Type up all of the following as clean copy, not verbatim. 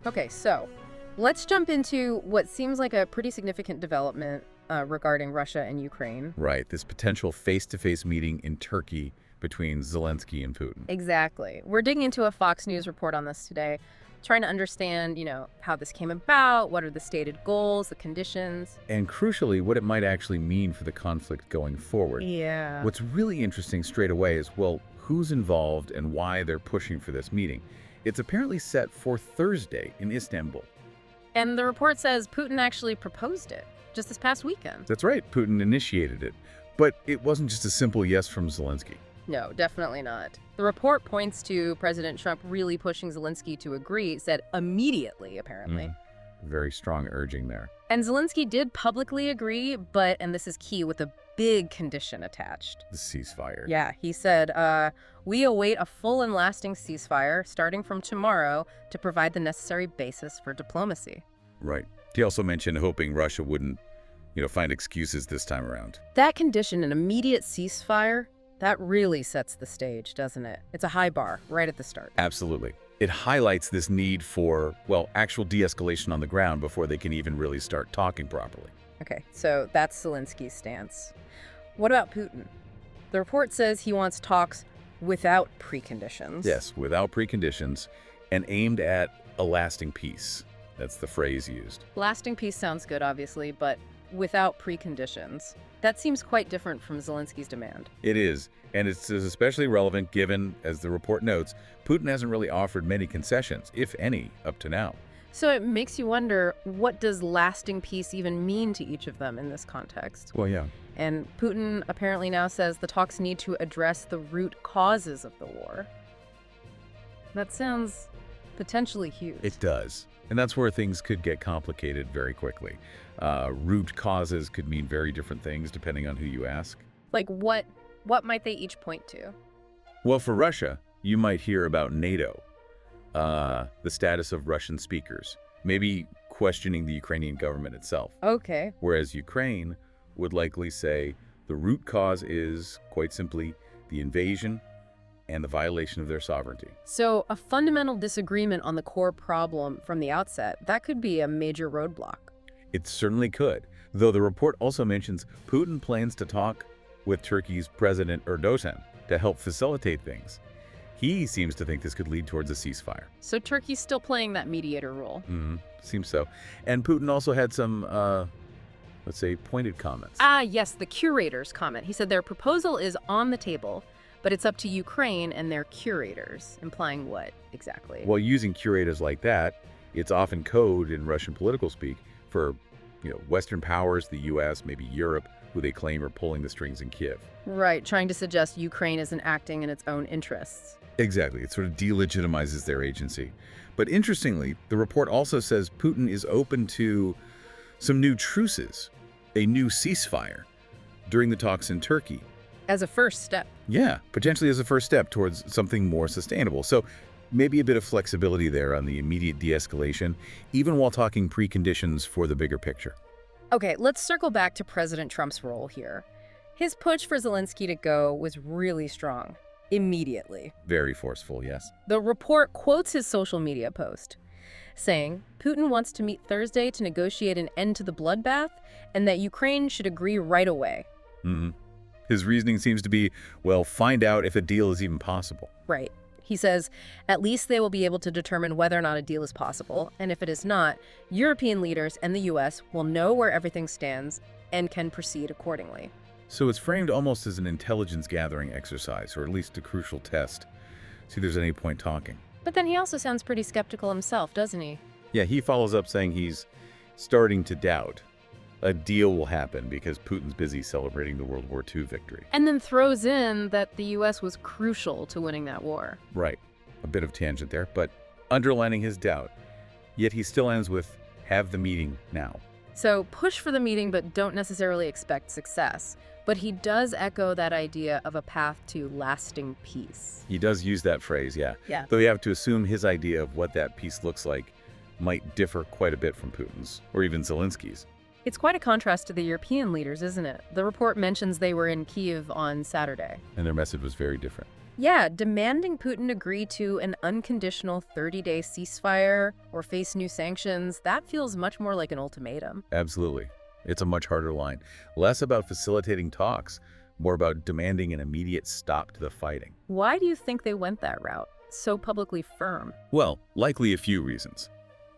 Okay, so let's jump into what seems like a pretty significant development regarding Russia and Ukraine. Right, this potential face-to-face meeting in Turkey between Zelensky and Putin. Exactly. We're digging into a Fox News report on this today, trying to understand, how this came about, what are the stated goals, the conditions. And crucially, what it might actually mean for the conflict going forward. Yeah. What's really interesting straight away is, well, who's involved and why they're pushing for this meeting. It's apparently set for Thursday in Istanbul. And the report says Putin actually proposed it just this past weekend. That's right, Putin initiated it. But it wasn't just a simple yes from Zelensky. No, definitely not. The report points to President Trump really pushing Zelensky to agree, said immediately, apparently. Very strong urging there. And Zelensky did publicly agree, but, and this is key, with a big condition attached. The ceasefire. Yeah, he said, we await a full and lasting ceasefire starting from tomorrow to provide the necessary basis for diplomacy. Right. He also mentioned hoping Russia wouldn't, find excuses this time around. That condition, an immediate ceasefire, that really sets the stage, doesn't it? It's a high bar right at the start. Absolutely. It highlights this need for, actual de-escalation on the ground before they can even really start talking properly. Okay, so that's Zelensky's stance. What about Putin? The report says he wants talks without preconditions. Yes, without preconditions and aimed at a lasting peace. That's the phrase used. Lasting peace sounds good, obviously, but without preconditions. That seems quite different from Zelensky's demand. It is, and it's especially relevant given, as the report notes, Putin hasn't really offered many concessions, if any, up to now. So it makes you wonder, what does lasting peace even mean to each of them in this context? Well, yeah. And Putin apparently now says the talks need to address the root causes of the war. That sounds potentially huge. It does. And that's where things could get complicated very quickly. Root causes could mean very different things depending on who you ask. Like what might they each point to? Well, for Russia, you might hear about NATO, the status of Russian speakers, maybe questioning the Ukrainian government itself. Okay. Whereas Ukraine would likely say the root cause is, quite simply, the invasion and the violation of their sovereignty. So a fundamental disagreement on the core problem from the outset, that could be a major roadblock. It certainly could, though the report also mentions Putin plans to talk with Turkey's President Erdogan to help facilitate things. He seems to think this could lead towards a ceasefire. So Turkey's still playing that mediator role. Seems so. And Putin also had some, let's say, pointed comments. Yes, the curator's comment. He said their proposal is on the table, but it's up to Ukraine and their curators, implying what exactly? Well, using curators like that, it's often code in Russian political speak for, Western powers, the U.S., maybe Europe, who they claim are pulling the strings in Kiev. Right, trying to suggest Ukraine isn't acting in its own interests. Exactly. It sort of delegitimizes their agency. But interestingly, the report also says Putin is open to some new truces, a new ceasefire, during the talks in Turkey. As a first step. Yeah, potentially as a first step towards something more sustainable. So maybe a bit of flexibility there on the immediate de-escalation, even while talking preconditions for the bigger picture. Okay, let's circle back to President Trump's role here. His push for Zelensky to go was really strong, immediately. Very forceful, yes. The report quotes his social media post, saying Putin wants to meet Thursday to negotiate an end to the bloodbath and that Ukraine should agree right away. His reasoning seems to be, find out if a deal is even possible. Right. He says, at least they will be able to determine whether or not a deal is possible, and if it is not, European leaders and the U.S. will know where everything stands and can proceed accordingly. So it's framed almost as an intelligence-gathering exercise, or at least a crucial test. See if there's any point talking. But then he also sounds pretty skeptical himself, doesn't he? Yeah, he follows up saying he's starting to doubt a deal will happen because Putin's busy celebrating the World War II victory. And then throws in that the U.S. was crucial to winning that war. Right. A bit of tangent there, but underlining his doubt. Yet he still ends with, have the meeting now. So push for the meeting, but don't necessarily expect success. But he does echo that idea of a path to lasting peace. He does use that phrase, yeah. Yeah. Though you have to assume his idea of what that peace looks like might differ quite a bit from Putin's, or even Zelensky's. It's quite a contrast to the European leaders, isn't it? The report mentions they were in Kyiv on Saturday. And their message was very different. Yeah, demanding Putin agree to an unconditional 30-day ceasefire or face new sanctions, that feels much more like an ultimatum. Absolutely. It's a much harder line. Less about facilitating talks, more about demanding an immediate stop to the fighting. Why do you think they went that route? So publicly firm. Well, likely a few reasons.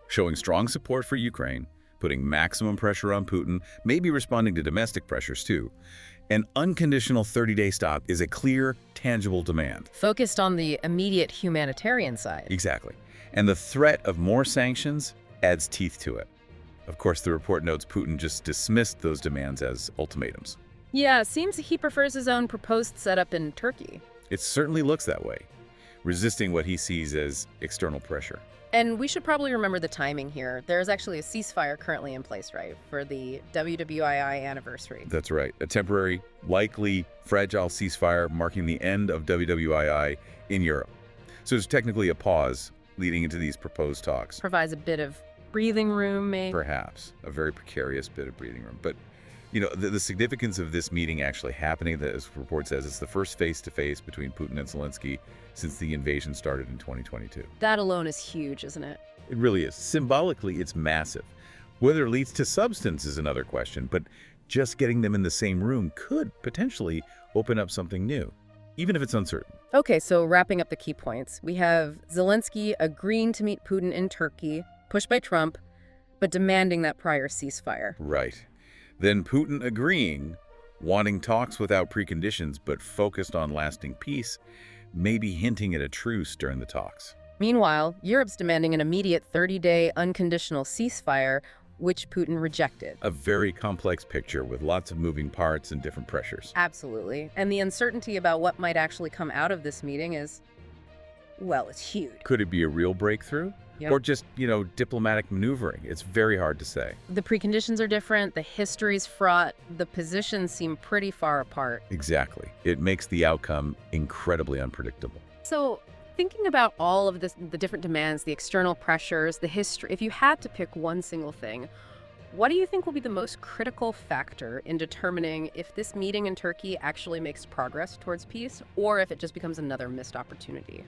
Showing strong support for Ukraine, putting maximum pressure on Putin, maybe responding to domestic pressures too. An unconditional 30-day stop is a clear, tangible demand. Focused on the immediate humanitarian side. Exactly. And the threat of more sanctions adds teeth to it. Of course, the report notes Putin just dismissed those demands as ultimatums. Yeah, seems he prefers his own proposed setup in Turkey. It certainly looks that way, resisting what he sees as external pressure. And we should probably remember the timing here. There's actually a ceasefire currently in place, right, for the WWII anniversary. That's right. A temporary, likely fragile ceasefire marking the end of WWII in Europe. So it's technically a pause leading into these proposed talks. Provides a bit of breathing room, maybe. Perhaps. A very precarious bit of breathing room. But, you know, the significance of this meeting actually happening, as the report says, it's the first face-to-face between Putin and Zelensky since the invasion started in 2022. That alone is huge, isn't it? It really is. Symbolically, it's massive. Whether it leads to substance is another question, but just getting them in the same room could potentially open up something new, even if it's uncertain. Okay, so wrapping up the key points. We have Zelensky agreeing to meet Putin in Turkey, pushed by Trump, but demanding that prior ceasefire. Right. Then Putin agreeing, wanting talks without preconditions, but focused on lasting peace, maybe hinting at a truce during the talks. Meanwhile, Europe's demanding an immediate 30-day unconditional ceasefire, which Putin rejected. A very complex picture with lots of moving parts and different pressures. Absolutely. And the uncertainty about what might actually come out of this meeting is, well, it's huge. Could it be a real breakthrough? Yep. Or just, diplomatic maneuvering? It's very hard to say. The preconditions are different, the history's fraught, the positions seem pretty far apart. Exactly. It makes the outcome incredibly unpredictable. So, thinking about all of this, the different demands, the external pressures, the history, if you had to pick one single thing, what do you think will be the most critical factor in determining if this meeting in Turkey actually makes progress towards peace, or if it just becomes another missed opportunity?